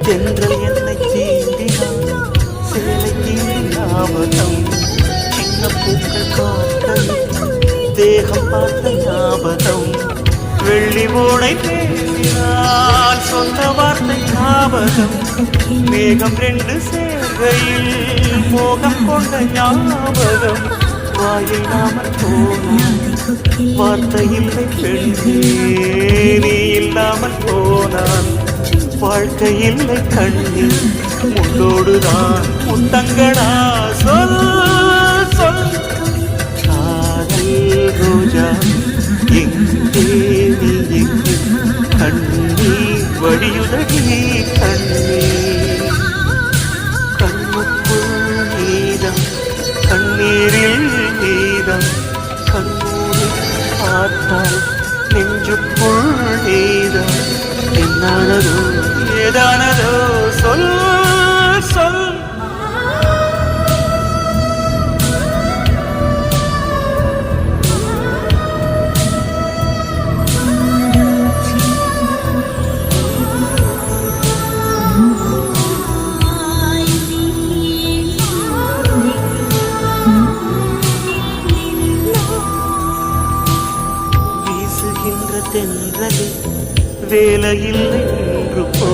தென்றல் என்னை தீண்டினான் சேலை தீண்டி ஞாபகம் சின்ன பூக்கள் காற்றையில் தேகம் பார்த்த ஞாபகம் வெள்ளி ஓடை பேசினால் சொந்த வார்த்தை ஞாபகம் மேகம் ரெண்டு சேர்வையில் மோகம் கொண்ட ஞாபகம் வாயில்லாமல் போனான் வார்த்தை இல்லை பெண்ணே நீ இல்லாமல் போனான் வாழ்க்கை இல்லை கண்ணீர் முன்னோடுதான் முத்தங்கடா சொல் சொல் காதல் ரோஜா எங்கே நீ எங்கே கண்ணீர் வடியுதடி கண்ணீர் கண்ணுக்குள் நீதம் கண்ணீரில் நீதம் கண்ணூரை பார்த்தால் நெஞ்சுக்குள் நீதம் என்னானதோ ஏதானதோ சொல் சொல் வீசுகின்ற தென்றலில் வேலையில்லை என்று போ